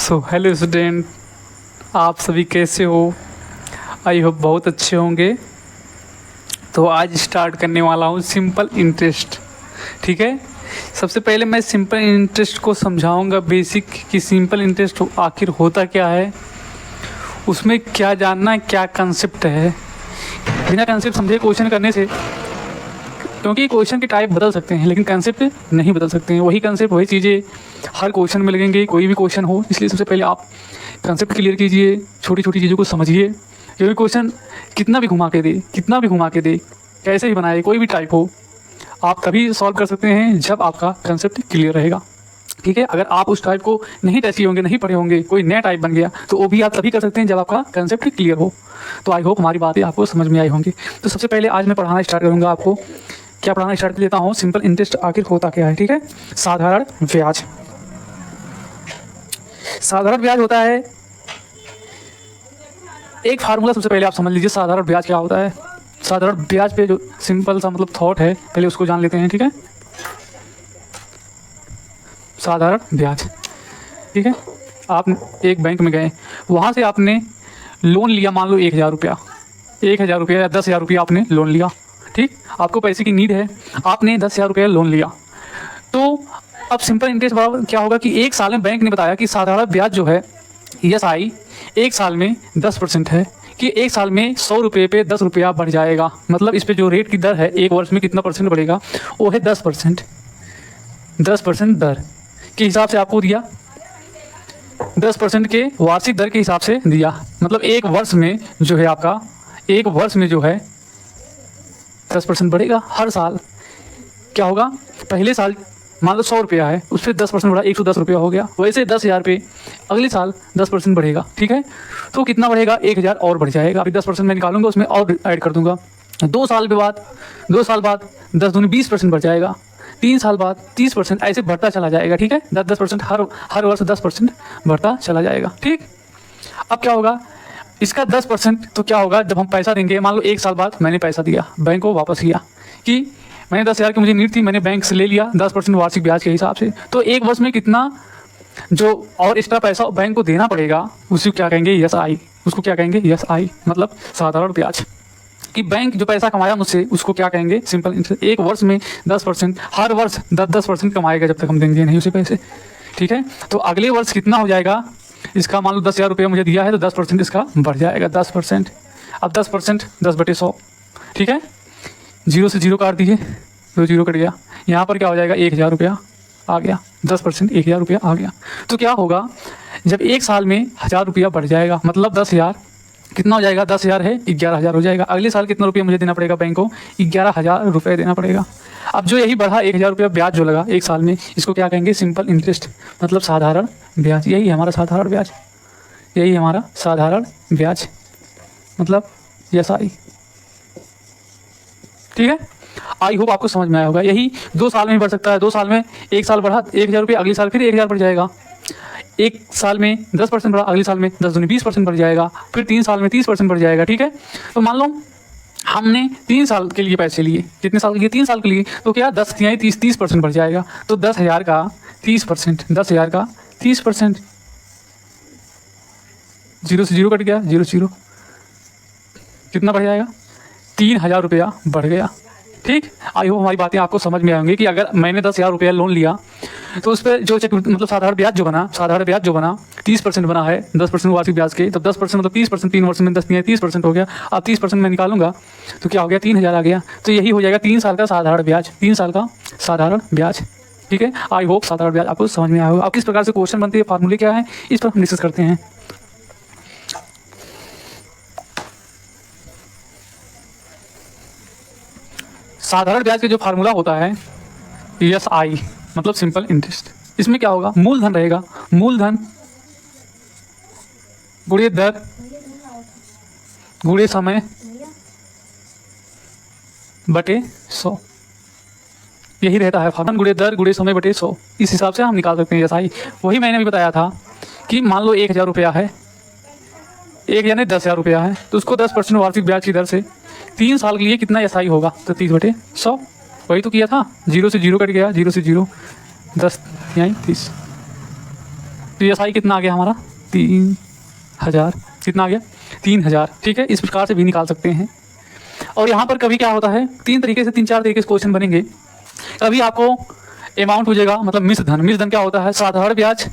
Hello student, आप सभी कैसे हो? आई होप बहुत अच्छे होंगे। तो आज स्टार्ट करने वाला हूँ सिंपल इंटरेस्ट। ठीक है, सबसे पहले मैं सिंपल इंटरेस्ट को समझाऊंगा बेसिक कि सिंपल इंटरेस्ट आखिर होता क्या है, उसमें क्या जानना है, क्या कंसेप्ट है। बिना कंसेप्ट समझे क्वेश्चन करने से, क्योंकि क्वेश्चन के टाइप बदल सकते हैं लेकिन कंसेप्ट नहीं बदल सकते हैं। वही कंसेप्ट वही चीज़ें हर क्वेश्चन में लगेंगे, कोई भी क्वेश्चन हो। इसलिए सबसे पहले आप कंसेप्ट क्लियर कीजिए, छोटी छोटी चीज़ों को समझिए। क्योंकि क्वेश्चन कितना भी घुमा के दे, कैसे भी बनाए, कोई भी टाइप हो, आप तभी सॉल्व कर सकते हैं जब आपका कंसेप्ट क्लियर रहेगा। ठीक है, अगर आप उस टाइप को नहीं टच किए होंगे, नहीं पढ़े होंगे, कोई नया टाइप बन गया, तो वो भी आप तभी कर सकते हैं जब आपका कंसेप्ट क्लियर हो। तो आई होप हमारी बातें आपको समझ में आई होंगी। तो सबसे पहले आज मैं पढ़ाना स्टार्ट करूँगा। आपको क्या पढ़ाना स्टार्ट कर देता हूँ, सिंपल इंटरेस्ट आखिर होता क्या है। ठीक है, साधारण ब्याज। साधारण ब्याज होता है एक फार्मूला। सबसे पहले आप समझ लीजिए साधारण ब्याज क्या होता है। साधारण ब्याज पे जो सिंपल सा मतलब थॉट है, पहले उसको जान लेते हैं। ठीक है, साधारण ब्याज। ठीक है, आप एक बैंक में गए, वहाँ से आपने लोन लिया, मान लो 1,000 रुपया, 1,000 रुपया या 10,000 रुपया आपने लोन लिया। ठीक, आपको पैसे की नीड है, आपने 10,000 रुपया लोन लिया। तो अब सिंपल इंटरेस्ट बराबर क्या होगा कि एक साल में बैंक ने बताया कि साधारण ब्याज जो है ESI एक साल में 10% है, कि एक साल में 100 रुपये पे 10 रुपया बढ़ जाएगा। मतलब इस पे जो रेट की दर है, एक वर्ष में कितना परसेंट बढ़ेगा, वो है 10%। 10% दर के हिसाब से आपको दिया, 10% के वार्षिक दर के हिसाब से दिया। मतलब एक वर्ष में जो है आपका, एक वर्ष में जो है 10% बढ़ेगा हर साल। क्या होगा, पहले साल मान लो 100 रुपया है, उस पर 10% बढ़ा, 110 रुपया हो गया। वैसे 10,000 पे अगले साल 10% बढ़ेगा। ठीक है, तो कितना बढ़ेगा, 1,000 और बढ़ जाएगा। अभी 10% मैं निकालूंगा, उसमें और ऐड कर दूंगा। 2 साल के बाद, 2 साल बाद 10 दूनी 20% बढ़ जाएगा। 3 साल बाद 30%, ऐसे बढ़ता चला जाएगा। ठीक है, 10% हर वर्ष 10% बढ़ता चला जाएगा। ठीक, अब क्या होगा, इसका 10% तो क्या होगा, जब हम पैसा देंगे, मान लो 1 साल बाद मैंने पैसा दिया, बैंक को वापस किया कि मैंने 10,000 की मुझे नीड थी, मैंने बैंक से ले लिया 10% वार्षिक ब्याज के हिसाब से। तो एक वर्ष में कितना जो और एक्स्ट्रा पैसा बैंक को देना पड़ेगा, उसको क्या कहेंगे, ESI। उसको क्या कहेंगे, ESI मतलब साधारण ब्याज। कि बैंक जो पैसा कमाया मुझसे, उसको क्या कहेंगे, सिंपल इंटरेस्ट। एक वर्ष में 10%, हर वर्ष 10% कमाएगा जब तक हम देंगे नहीं उसे पैसे। ठीक है, तो अगले वर्ष कितना हो जाएगा इसका, मान लो 10,000 रुपये मुझे दिया है, तो 10% इसका बढ़ जाएगा, 10%। अब 10%, 10/100। ठीक है, 0 से 0 काट दिए, तो 0 कट गया। यहाँ पर क्या हो जाएगा, 1,000 रुपया आ गया, 10% 1,000 रुपया आ गया। तो क्या होगा, जब एक साल में 1,000 रुपया बढ़ जाएगा, मतलब 10,000 कितना हो जाएगा, 10,000 है 11,000 हो जाएगा। अगले साल कितना रुपया मुझे देना पड़ेगा बैंक को, 11,000 रुपये देना पड़ेगा। अब जो यही बढ़ा 1,000 रुपया ब्याज जो लगा एक साल में, इसको क्या कहेंगे, सिंपल इंटरेस्ट मतलब साधारण ब्याज। यही हमारा साधारण ब्याज, यही हमारा साधारण ब्याज मतलब ESI। ठीक है, आई होप आपको समझ में आया होगा। यही 2 साल में बढ़ सकता है। 2 साल में एक साल बढ़ा 1,000 रुपये, अगले साल फिर 1,000 बढ़ जाएगा। एक साल में 10% बढ़ा, अगले साल में 10 दूनी 20% बढ़ जाएगा। फिर 3 साल में 30% बढ़ जाएगा। ठीक है, तो मान लो हमने 3 साल के लिए पैसे लिए, कितने साल के लिए, 3 साल के लिए, तो क्या 10 या 30% बढ़ जाएगा। तो 10,000 का 30%, 10,000 का 30%, 0 से 0 कट गया, 0 से 0 कितना बढ़ जाएगा, 3,000 रुपया बढ़ गया। ठीक, आई होप हमारी बातें आपको समझ में आएंगी कि अगर मैंने 10,000 रुपया लोन लिया, तो उस पर जो मतलब साधारण ब्याज जो बना 30% बना है 10% वार्षिक ब्याज के। तब 10% मतलब 30%, 3 वर्ष में 10 30% हो गया। अब 30% मैं निकालूंगा तो क्या हो गया, 3,000 आ गया। तो यही हो जाएगा 3 साल का साधारण ब्याज, 3 साल का साधारण ब्याज। ठीक है, आई होप साधारण ब्याज आपको समझ में आया होगा। अब किस प्रकार से क्वेश्चन बनते हैं, फार्मूले क्या है, इस पर हम डिस्कस करते हैं। साधारण ब्याज का जो फार्मूला होता है ESI मतलब सिंपल इंटरेस्ट। इसमें क्या होगा, मूलधन रहेगा, मूलधन गुणे दर गुणे समय बटे 100। यही रहता है फार्मूला, गुणे दर गुणे समय बटे 100। इस हिसाब से हम निकाल सकते हैं ESI। वही मैंने भी बताया था कि मान लो 1,000 रुपया है, एक यानी 10,000 रुपया है, तो उसको 10% वार्षिक ब्याज की दर से 3 साल के लिए कितना ESI होगा, तो 30/100। वही तो किया था, 0 से 0 कट गया, 0 से 0 10 यानी 30। तो एस आई कितना आ गया हमारा 3000, कितना आ गया 3000, ठीक है। इस प्रकार से भी निकाल सकते हैं। और यहाँ पर कभी क्या होता है, तीन तरीके से 3-4 तरीके से क्वेश्चन बनेंगे। कभी आपको अमाउंट पूछेगा, मतलब मिश्र धन। मिश्र धन क्या होता है, साधारण ब्याज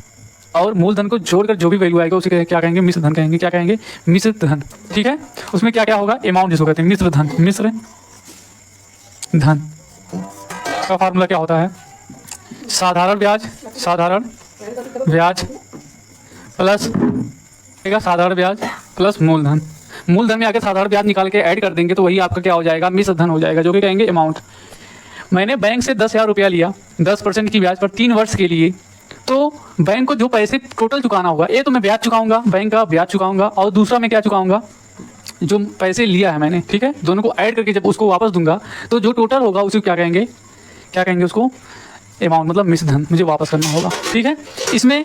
और मूलधन को जोड़कर जो भी वैल्यू आएगा उसे क्या कहेंगे, मिश्र धन कहेंगे। क्या कहेंगे, मिश्र धन, ठीक है। उसमें क्या क्या होगा, अमाउंट जिसको कहते हैं मिश्र धन। मिश्र धन का फार्मूला क्या होता है, साधारण ब्याज प्लस साधारण ब्याज प्लस मूलधन। मूलधन में आके साधारण ब्याज निकाल के ऐड कर देंगे तो वही आपका क्या हो जाएगा, मिश्र धन हो जाएगा, जो कि कहेंगे अमाउंट। मैंने बैंक से 10,000 रुपया लिया 10% की ब्याज पर 3 वर्ष के लिए, तो बैंक को जो पैसे टोटल चुकाना होगा, ये तो मैं ब्याज चुकाऊंगा, बैंक का ब्याज चुकाऊंगा, और दूसरा मैं क्या चुकाऊंगा, जो पैसे लिया है मैंने, ठीक है। दोनों को ऐड करके जब उसको वापस दूंगा तो जो टोटल होगा उसे क्या कहेंगे उसको अमाउंट, मतलब मिश्र धन मुझे वापस करना होगा, ठीक है। इसमें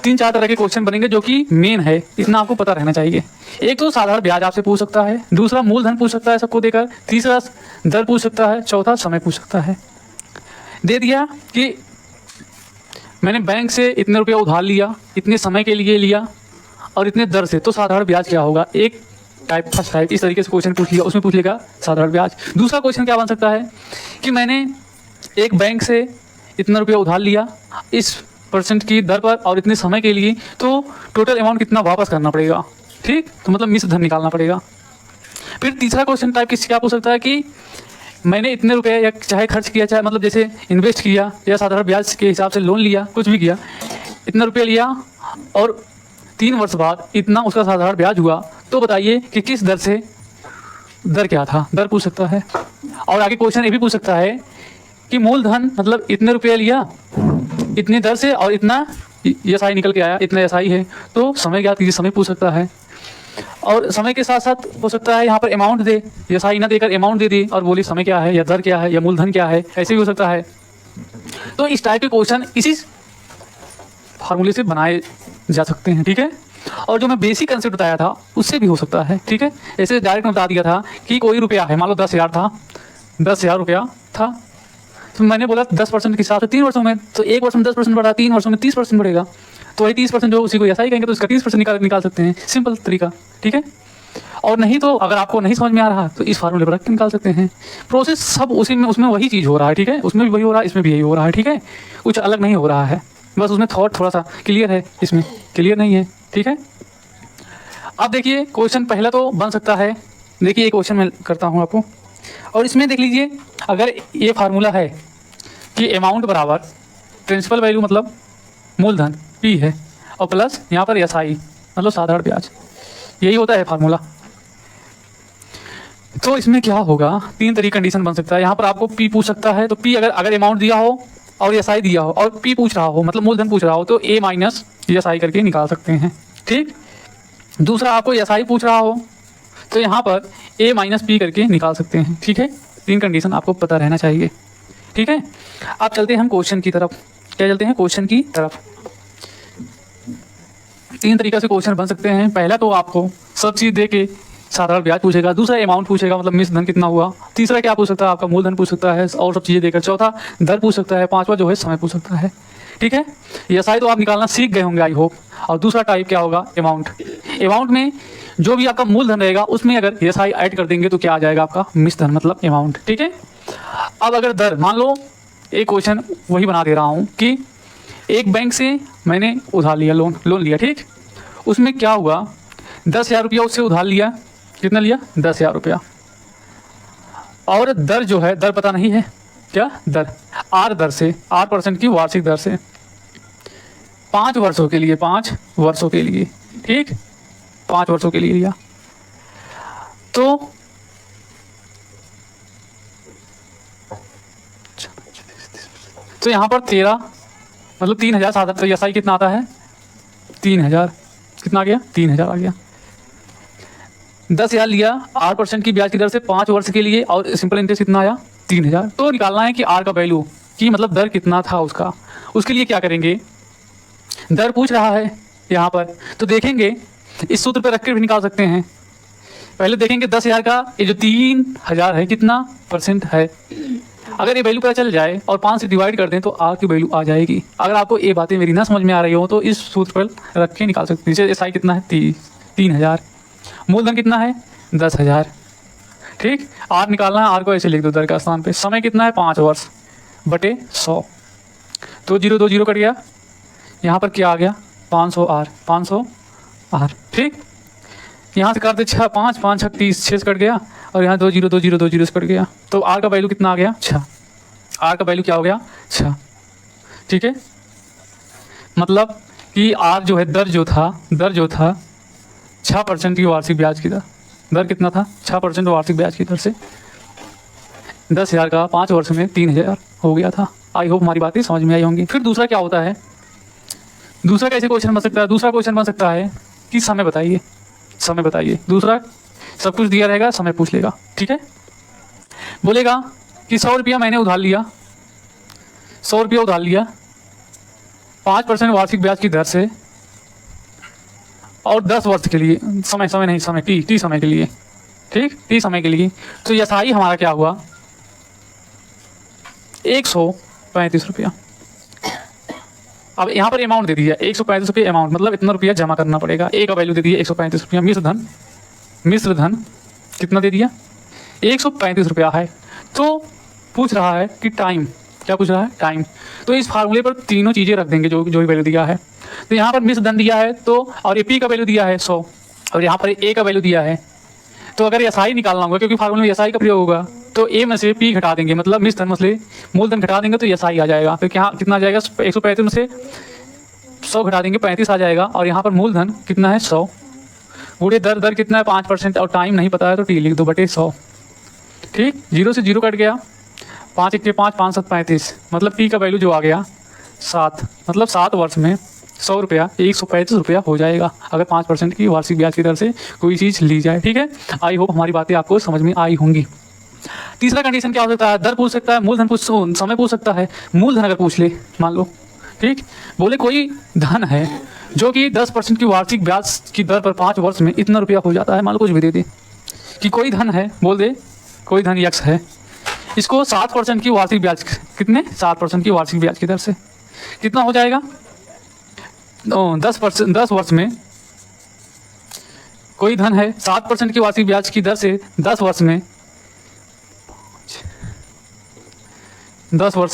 3-4 तरह के क्वेश्चन बनेंगे जो कि मेन है, इतना आपको पता रहना चाहिए। एक तो साधारण ब्याज आपसे पूछ सकता है, दूसरा मूलधन पूछ सकता है सबको देकर, तीसरा दर पूछ सकता है, चौथा समय पूछ सकता है। दे दिया कि मैंने बैंक से इतने रुपया उधार लिया, इतने समय के लिए लिया और इतने दर से, तो साधारण ब्याज क्या होगा। एक टाइप, फर्स्ट टाइप, इस तरीके से क्वेश्चन पूछ लिया, उसमें पूछ लेगा साधारण ब्याज। दूसरा क्वेश्चन क्या बन सकता है कि मैंने एक बैंक से इतना रुपया उधार लिया इस % की दर पर और इतने समय के लिए, तो टोटल अमाउंट कितना वापस करना पड़ेगा, ठीक, तो मतलब मिश्र धन निकालना पड़ेगा। फिर तीसरा क्वेश्चन टाइप किस क्या पूछ सकता है कि मैंने इतने रुपए या चाहे खर्च किया, चाहे मतलब जैसे इन्वेस्ट किया या साधारण ब्याज के हिसाब से लोन लिया, कुछ भी किया, इतना रुपया लिया और 3 वर्ष बाद इतना उसका साधारण ब्याज हुआ, तो बताइए कि किस दर से, दर क्या था, दर पूछ सकता है। और आगे क्वेश्चन ये भी पूछ सकता है कि मूलधन मतलब इतने रुपये लिया इतनी दर से और इतना एसआई निकल के आया, इतना एसआई है, तो समय ज्ञात कीजिए, समय पूछ सकता है। और समय के साथ साथ हो सकता है यहाँ पर अमाउंट दे, एसआई ना देकर अमाउंट दे दी और बोली समय क्या है या दर क्या है या मूलधन क्या है, ऐसे भी हो सकता है। तो इस टाइप के क्वेश्चन इसी फार्मूले से बनाए जा सकते हैं, ठीक है। और जो मैं बेसिक कंसेप्ट बताया था उससे भी हो सकता है, ठीक है। ऐसे डायरेक्ट में बता दिया था कि कोई रुपया है, मान लो 10,000 था, 10,000 रुपया था, तो मैंने बोला 10% के हिसाब से 3 वर्षों में, तो 1 वर्ष में 10% बढ़ा, 3 वर्षों में 30% बढ़ेगा, तो वही 30% जो उसी को ऐसा ही कहेंगे तो इसका 30% निकाल सकते हैं, सिंपल तरीका, ठीक है। और नहीं तो अगर आपको नहीं समझ में आ रहा तो इस फार्मूले पर रख के निकाल सकते हैं। प्रोसेस सब उसी में, उसमें वही चीज़ हो रहा है, ठीक है, उसमें भी वही हो रहा है, इसमें भी यही हो रहा है, ठीक है, कुछ अलग नहीं हो रहा है, बस उसमें थॉट थोड़ा सा क्लियर है, इसमें क्लियर नहीं है, ठीक है। अब देखिए क्वेश्चन पहला तो बन सकता है, देखिए ये क्वेश्चन मैं करता हूँ आपको, और इसमें देख लीजिए अगर ये फार्मूला है कि अमाउंट बराबर प्रिंसिपल वैल्यू मतलब मूलधन P है और प्लस यहाँ पर SI मतलब साधारण ब्याज, यही होता है फार्मूला। तो इसमें क्या होगा, 3 तरीके कंडीशन बन सकता है। यहाँ पर आपको P पूछ सकता है, तो P अगर अमाउंट दिया हो और SI दिया हो और P पूछ रहा हो मतलब मूलधन पूछ रहा हो, तो A माइनस SI करके निकाल सकते हैं, ठीक। दूसरा आपको SI पूछ रहा हो तो यहाँ पर A माइनस P करके निकाल सकते हैं, ठीक है। 3 कंडीशन आपको पता रहना चाहिए, ठीक है। अब चलते हैं हम क्वेश्चन की तरफ, क्या चलते हैं क्वेश्चन की तरफ। 3 तरीके से क्वेश्चन बन सकते हैं। पहला तो आपको सब चीज़ दे के साधारण ब्याज पूछेगा, दूसरा अमाउंट पूछेगा मतलब मिश्र धन कितना हुआ, तीसरा क्या पूछ सकता है आपका मूलधन पूछ सकता है और सब चीज़ें देकर, चौथा दर पूछ सकता है, पांचवा जो है समय पूछ सकता है, ठीक है। ये सारी तो आप निकालना सीख गए होंगे आई होप। और दूसरा टाइप क्या होगा, अमाउंट। अमाउंट में जो भी आपका मूलधन रहेगा उसमें अगर SI ऐड कर देंगे तो क्या आ जाएगा आपका मिश्र धन मतलब अमाउंट, ठीक है। अब अगर दर, मान लो एक क्वेश्चन वही बना दे रहा हूँ कि एक बैंक से मैंने उधार लिया, लोन लिया, ठीक। उसमें क्या हुआ, 10,000 रुपया उससे उधार लिया, कितना लिया 10,000 रुपया, और दर जो है, दर पता नहीं है क्या, दर R दर से, R% की वार्षिक दर से 5 वर्षों के लिए, 5 वर्षों के लिए, ठीक, 5 वर्षों के लिए लिया। तो यहाँ पर 13 मतलब 3,000 साधारण, तो SI कितना आता है 3,000, कितना आ गया 3,000 आ गया। 10,000 लिया, 8% की ब्याज की दर से 5 वर्ष के लिए, और सिंपल इंटरेस्ट कितना आया 3,000। तो निकालना है कि R का वैल्यू कि मतलब दर कितना था उसका। उसके लिए क्या करेंगे, दर पूछ रहा है यहाँ पर, तो देखेंगे इस सूत्र पर रख कर भी निकाल सकते हैं। पहले देखेंगे 10,000 का ये जो 3,000 है कितना % है, अगर ये वैल्यू पता चल जाए और 5 से डिवाइड कर दें तो आर की वैल्यू आ जाएगी। अगर आपको ये बातें मेरी ना समझ में आ रही हो तो इस सूत्र पर रख के निकाल सकते हैं। जैसे एस आई कितना है 3,000, मूलधन कितना है 10,000, ठीक। आर निकालना है, आर को ऐसे लिख दो दर का स्थान पे। समय कितना है 5 वर्ष बटे 100, तो 0 2 0 कट गया, यहाँ पर क्या आ गया 500 आर, 500 आर, ठीक। यहाँ से करते 6 5 5 6 30, 6 कट गया और यहाँ 2 0 2 0 2 0 से कट गया, तो आर का वैल्यू कितना आ गया 6। आर का वैल्यू क्या हो गया 6, ठीक है। मतलब कि आर जो है दर जो था 6% की वार्षिक ब्याज की दर कितना था 6% वार्षिक ब्याज की दर से 10,000 का 5 वर्ष में 3,000 हो गया था। आई होप हमारी बातें समझ में आई होंगी। फिर दूसरा क्या होता है, दूसरा कैसे क्वेश्चन बन सकता है, दूसरा क्वेश्चन बन सकता है कि समय बताइए, समय बताइए। दूसरा सब कुछ दिया रहेगा, समय पूछ लेगा, ठीक है। बोलेगा कि 100 रुपया मैंने उधार लिया, 100 रुपया उधार लिया 5% वार्षिक ब्याज की दर से और 10 वर्ष के लिए, समय नहीं समय टी समय के लिए, ठीक, टी समय के लिए। तो एसआई हमारा क्या हुआ 135 रुपया। अब यहाँ पर अमाउंट दे दिया 135 रुपये अमाउंट, मतलब इतना रुपया जमा करना पड़ेगा। ए का वैल्यू दे दिया 135 रुपया, मिश्र धन कितना दे दिया 135 रुपया है। तो पूछ रहा है कि टाइम, क्या पूछ रहा है टाइम। तो इस फार्मूले पर तीनों चीज़ें रख देंगे जो भी वैल्यू दिया है। तो यहाँ पर मिश्र धन दिया है तो, और ये पी का वैल्यू दिया है 100 और यहाँ पर ए का वैल्यू दिया है। तो अगर एसआई निकालना होगा क्योंकि फार्मूले में एसआई का प्रयोग होगा, तो ए में से पी घटा देंगे, मतलब मिश्र धन मसले मूलधन घटा देंगे तो एसआई आ जाएगा। फिर क्या कितना आ जाएगा 135 में से 100 घटा देंगे 35 आ जाएगा, और यहाँ पर मूलधन कितना है 100 गुणे दर कितना है 5% और टाइम नहीं पता है तो टी लिख दो बटे 100, ठीक। 0 से 0 कट गया, 5 1 5 5 7 35, मतलब पी का वैल्यू जो आ गया 7, मतलब 7 वर्ष में 100 रुपया 135 रुपया हो जाएगा अगर 5% की वार्षिक ब्याज की दर से कोई चीज़ ली जाए, ठीक है। आई होप हमारी बातें आपको समझ में आई होंगी। तीसरा कंडीशन क्या हो सकता है, दर पूछ सकता है, मूलधन पूछ, समय पूछ सकता है। मूलधन अगर पूछ ले मान लो, ठीक, बोले कोई धन है जो कि 10% की वार्षिक ब्याज की दर पर 5 वर्ष में इतना रुपया हो जाता है, मान लो कुछ भी दे दे कि कोई धन है, बोल दे कोई धन यक्स है, इसको 7% की वार्षिक ब्याज, कितने 7% की वार्षिक ब्याज की दर से कितना हो जाएगा 10 वर्ष में कोई धन है 7% की वार्षिक ब्याज की दर से 10 वर्ष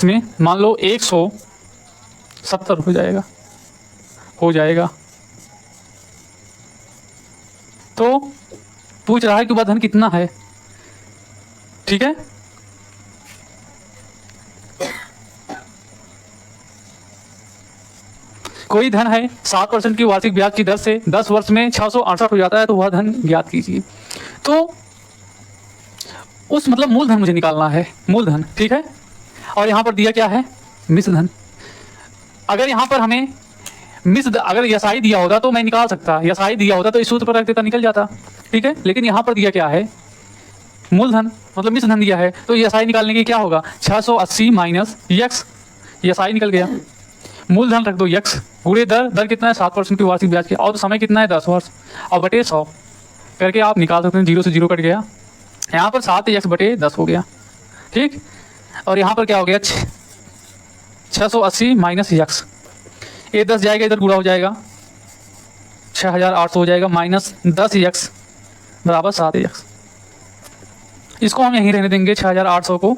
में मान लो 170 हो जाएगा। तो पूछ रहा है कि वह धन कितना है, ठीक है। कोई धन है 7% की वार्षिक ब्याज की दर से 10 वर्ष में 668 हो जाता है, तो वह धन ज्ञात कीजिए। तो उस मतलब मूलधन मुझे निकालना है, मूलधन, ठीक है। और यहाँ पर दिया क्या है मिश्र धन। अगर यहाँ पर हमें अगर एसआई दिया होता तो मैं निकाल सकता, एसआई दिया होता तो इस सूत्र पर रख देता, निकल जाता, ठीक है। लेकिन यहाँ पर दिया क्या है मूलधन, मतलब मिश्र धन दिया है, तो एसआई निकालने की क्या होगा 680 माइनस यक्स, एसआई निकल गया। मूलधन रख दो यक्स गुणे दर कितना है 7% की वार्षिक ब्याज की, और समय कितना है 10 वर्ष, और बटे 100 करके आप निकाल सकते हैं। 0 से 0 कट गया, यहाँ पर 7 यक्स बटे 10 हो गया, ठीक। और यहाँ पर क्या हो गया 680 माइनस यक्स, ये 10 जाएगा इधर गुणा हो जाएगा 6800 हो जाएगा, माइनस 10 यक्स बराबर 7 यक्स। इसको हम यहीं रहने देंगे 6800 को,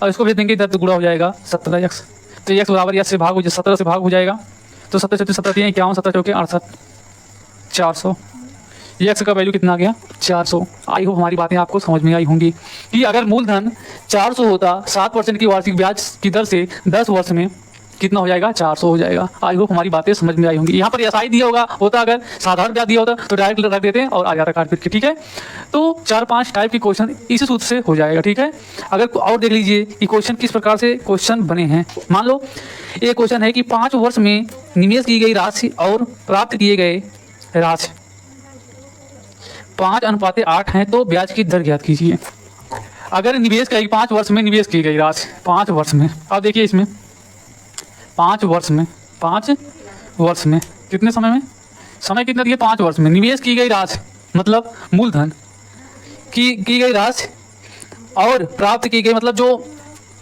और इसको भेज देंगे इधर, तो गुणा हो जाएगा 17 यक्स। तो यक्स बराबर यक्स से भाग हो 17 से भाग हो जाएगा, तो 17 34 17 51 17 चौके 68 400। यक्स का वैल्यू कितना आ गया 400। आई होप हमारी बातें आपको समझ में आई होंगी कि अगर मूलधन 400 होता 7% की वार्षिक ब्याज की दर से 10 वर्ष में कितना हो जाएगा 400 हो जाएगा। आई होप हमारी बातें समझ में आई होंगी। यहाँ पर एसआई दिया होता अगर साधारण ब्याज दिया होता तो डायरेक्ट रख देते हैं और आ जाता काट पीट के, ठीक है। तो 4-5 टाइप के क्वेश्चन इसी सूत्र से हो जाएगा, ठीक है। अगर और देख लीजिए कि क्वेश्चन किस प्रकार से क्वेश्चन बने हैं। मान लो ये क्वेश्चन है कि 5 वर्ष में निवेश की गई राशि और प्राप्त किए गए राशि 5:8 हैं, तो ब्याज की दर ज्ञात कीजिए। अगर निवेश करेगी 5 वर्ष में निवेश की गई राशि 5 वर्ष में, अब देखिए इसमें 5 वर्ष में कितने समय में, समय कितना दिया 5 वर्ष में, निवेश की गई राशि मतलब मूलधन की गई राशि और प्राप्त की गई मतलब जो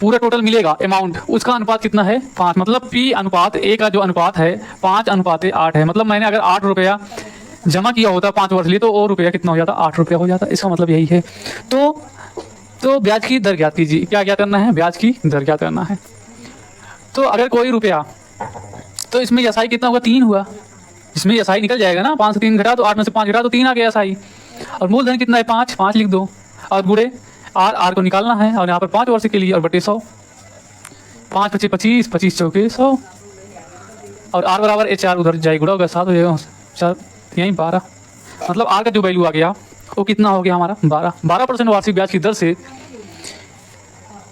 पूरा टोटल मिलेगा अमाउंट, उसका अनुपात कितना है 5, मतलब P अनुपात A का जो अनुपात है 5:8 है। मतलब मैंने अगर 8 रुपया जमा किया होता 5 वर्ष लिए तो वो रुपया कितना हो जाता 8 रुपया हो जाता। इसका मतलब यही है। तो ब्याज की दर ज्ञात कीजिए। क्या क्या करना है, ब्याज की दर ज्ञात करना है। तो अगर कोई रुपया, तो इसमें एसआई कितना होगा 3 हुआ, इसमें एसआई निकल जाएगा ना, 5 से 3 घटा तो 8 में से 5 घटा तो 3 आ गया एसआई। और मूलधन कितना है 5 लिख दो और गुड़े आर को निकालना है और यहाँ पर 5 वर्ष के लिए और बटे 100, 5 × 25, 25 चौके 100 और आर बराबर HR उधर जाए गुड़ा होगा 7 हो जाएगा 4 यहीं 12। मतलब आर का जो वैल्यू आ गया वो कितना हो गया हमारा 12% वार्षिक ब्याज की दर से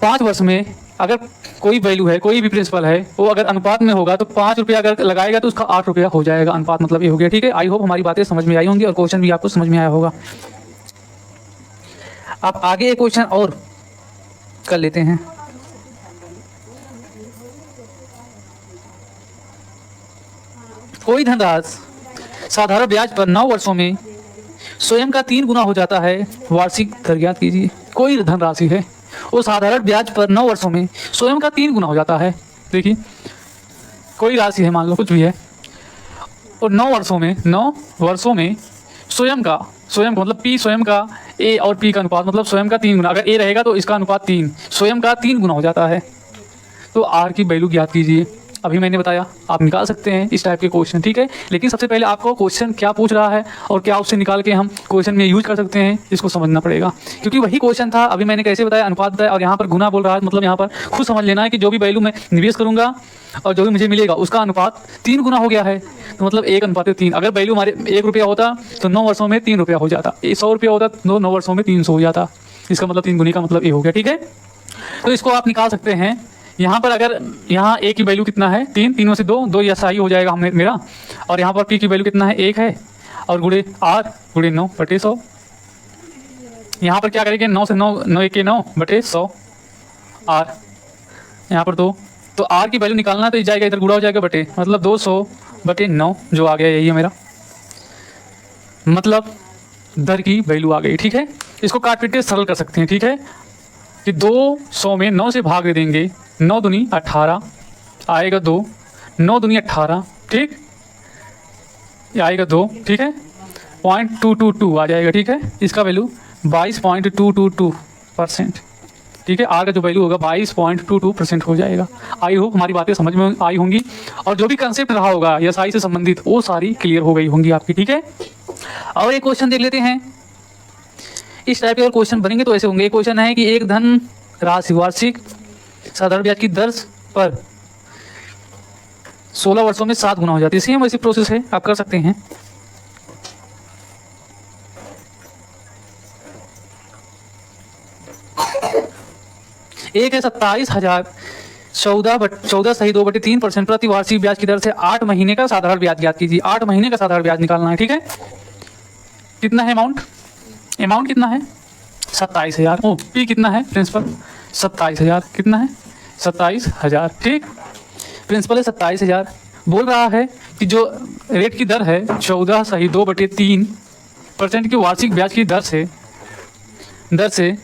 5 वर्ष में अगर कोई वैल्यू है, कोई भी प्रिंसिपल है, वो अगर अनुपात में होगा तो 5 रुपया अगर लगाएगा तो उसका 8 रुपया हो जाएगा। अनुपात मतलब ये हो गया। ठीक है, आई होप हमारी बातें समझ में आई होंगी और क्वेश्चन भी आपको समझ में आया होगा। आप आगे एक क्वेश्चन और कर लेते हैं। कोई धनराशि साधारण ब्याज पर 9 वर्षों में स्वयं का 3 गुना हो जाता है, वार्षिक दर ज्ञात कीजिए। कोई धनराशि है वो साधारण ब्याज पर 9 वर्षों में स्वयं का 3 गुना हो जाता है। देखिए कोई राशि है, मान लो कुछ भी है, और 9 वर्षों में स्वयं का मतलब P स्वयं का A और P का अनुपात मतलब स्वयं का 3 गुना, अगर A रहेगा तो इसका अनुपात 3, स्वयं का 3 गुना हो जाता है। तो R की वैल्यू ज्ञात कीजिए। अभी मैंने बताया आप निकाल सकते हैं इस टाइप के क्वेश्चन। ठीक है, लेकिन सबसे पहले आपको क्वेश्चन क्या पूछ रहा है और क्या उससे निकाल के हम क्वेश्चन में यूज कर सकते हैं इसको समझना पड़ेगा, क्योंकि वही क्वेश्चन था। अभी मैंने कैसे बताया, अनुपात बताया और यहाँ पर गुना बोल रहा है। मतलब यहाँ पर खुद समझ लेना है कि जो भी वैल्यू मैं निवेश करूँगा और जो भी मुझे मिलेगा उसका अनुपात 3 गुना हो गया है। तो मतलब 1:3। अगर वैल्यू हमारे 1 रुपया होता तो 9 वर्षों में 3 रुपया हो जाता, 100 रुपया होता तो 9 वर्षों में 300 हो जाता। इसका मतलब 3 गुनी का मतलब ये हो गया। ठीक है, तो इसको आप निकाल सकते हैं। यहाँ पर अगर यहाँ A की वैल्यू कितना है 3 में से 2 एसआई हो जाएगा हमने मेरा, और यहाँ पर P की वैल्यू कितना है 1 है और गुड़े R गुड़े 9 बटे 100। यहाँ पर क्या करेंगे 9 से 9 1 के 9 बटे 100 R, यहाँ पर 2, तो R की वैल्यू निकालना तो जाएगा इधर गुड़ा हो जाएगा बटे, मतलब 200 बटे 9 जो आ गया यही है मेरा, मतलब दर की वैल्यू आ गई। ठीक है, इसको काट पीट के सरल कर सकते हैं। ठीक है, कि 200 में 9 से भाग दे देंगे, 9 दूनी 18 आएगा 2, 9 दूनी 18। ठीक, ये आएगा 2। ठीक है, 0.222 आ जाएगा। ठीक है, इसका वैल्यू 22.222%। ठीक है, आर का जो वैल्यू होगा 22.22% हो जाएगा। आई होप हमारी बातें समझ में आई होंगी और जो भी कंसेप्ट रहा होगा या साई से संबंधित वो सारी क्लियर हो गई होंगी आपकी। ठीक है, और एक क्वेश्चन देख लेते हैं। इस टाइप के अगर क्वेश्चन बनेंगे तो ऐसे होंगे। एक क्वेश्चन है कि एक धन राशि वार्षिक साधारण ब्याज की दर पर 16 वर्षों में 7 गुना हो जाती है। सेम वैसी प्रोसेस है, आप कर सकते हैं। एक है 27,000 14 सही 2/3% प्रति वार्षिक ब्याज की दर से 8 महीने का साधारण ब्याज ज्ञात कीजिए। 8 महीने का साधारण ब्याज निकालना है। ठीक है, कितना है अमाउंट कितना है 27,000। ओ P कितना है प्रिंसिपल 27,000, कितना है 27,000। ठीक, प्रिंसिपल है 27,000। बोल रहा है कि जो रेट की दर है 14 सही 2/3% की वार्षिक ब्याज की दर से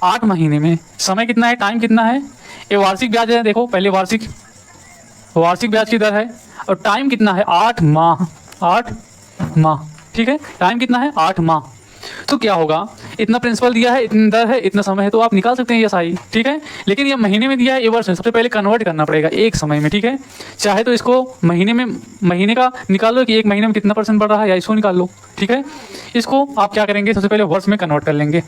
8 महीने में समय कितना है, टाइम कितना है। ये वार्षिक ब्याज है, देखो पहले वार्षिक ब्याज की दर है और टाइम कितना है 8 माह। ठीक है, टाइम कितना है 8 माह। तो क्या होगा, इतना प्रिंसिपल दिया है, इतनी दर है, इतना समय है, तो आप निकाल सकते हैं ये सही। ठीक है, लेकिन ये महीने में दिया है, ये वर्ष में। सबसे पहले कन्वर्ट करना पड़ेगा एक समय में। ठीक है, चाहे तो इसको महीने का निकाल लो कि एक महीने में कितना % बढ़ रहा है, या इसको निकाल लो। ठीक है, इसको आप क्या करेंगे, सबसे पहले वर्ष में कन्वर्ट कर लेंगे।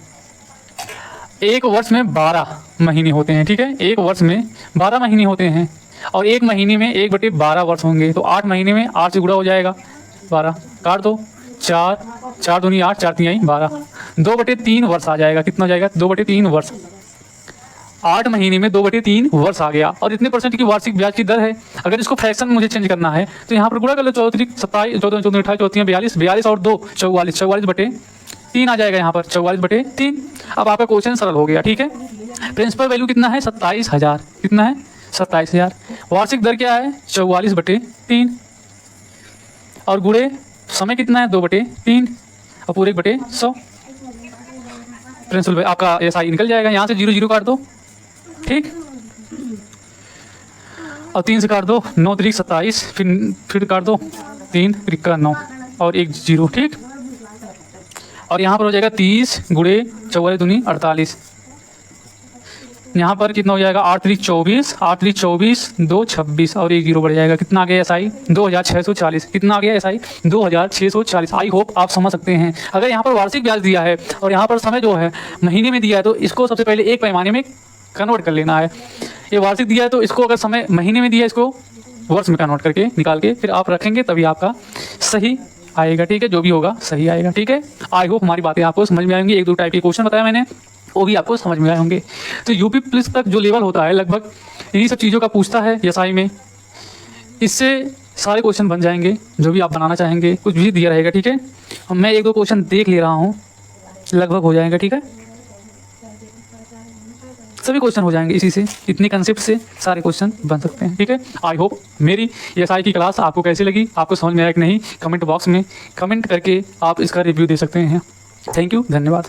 एक वर्ष में 12 महीने होते हैं। ठीक है, एक वर्ष में 12 महीने होते हैं और एक महीने में 1/12 वर्ष होंगे। तो 8 महीने में 8 से गुणा हो जाएगा 12, काट दो 4 दूनी 8 4 3 12, 2/3 वर्ष आ जाएगा। कितना हो जाएगा 2/3 वर्ष। 8 महीने में 2/3 वर्ष आ गया और इतने % की वार्षिक ब्याज की दर है। अगर इसको फ्रैक्शन में मुझे चेंज करना है तो यहाँ पर गुणा कर लो, 34 27 14 14 28 34 42 42 और 2 44 44/3 आ जाएगा यहाँ पर 44/3। अब आपका क्वेश्चन सरल हो गया। ठीक है, प्रिंसिपल वैल्यू कितना है 27,000, कितना है 27,000। वार्षिक दर क्या है 44/3 और गुणे समय कितना है 2/3 और पूरे 1/100। प्रिंसिपल आपका SI निकल जाएगा। यहाँ से 0 0 काट दो। ठीक, और 3 से काट दो, 9 3 27, फिर काट दो 3 3 9 और 1 0, ठीक। और यहाँ पर हो जाएगा 30 गुणे 4 दूनी 48। यहाँ पर कितना हो जाएगा 8 3 24, 8 3 24, 2 26 और 1 0 बढ़ जाएगा। कितना आ गया SI 2640। कितना आ गया SI 2640। आई होप आप समझ सकते हैं। अगर यहाँ पर वार्षिक ब्याज दिया है और यहाँ पर समय जो है महीने में दिया है तो इसको सबसे पहले एक पैमाने में कन्वर्ट कर लेना है। ये वार्षिक दिया है तो इसको अगर समय महीने में दिया है इसको वर्ष में कन्वर्ट करके निकाल के फिर आप रखेंगे तभी आपका सही आएगा, ठीक है। जो भी होगा सही आएगा, ठीक है। आई होप हमारी बातें आपको समझ में आएंगी। 1-2 टाइप के क्वेश्चन बताया मैंने, वो भी आपको समझ में आए होंगे। तो यूपी पुलिस तक जो लेवल होता है लगभग इन्हीं सब चीज़ों का पूछता है SI में। इससे सारे क्वेश्चन बन जाएंगे जो भी आप बनाना चाहेंगे, कुछ भी दिया रहेगा, ठीक है। मैं 1-2 क्वेश्चन देख ले रहा हूँ, लगभग हो जाएगा, ठीक है। सभी क्वेश्चन हो जाएंगे इसी से, इतने कंसेप्ट से सारे क्वेश्चन बन सकते हैं, ठीक है। आई होप मेरी SI की क्लास आपको कैसी लगी, आपको समझ में आया कि नहीं, कमेंट बॉक्स में कमेंट करके आप इसका रिव्यू दे सकते हैं। थैंक यू, धन्यवाद।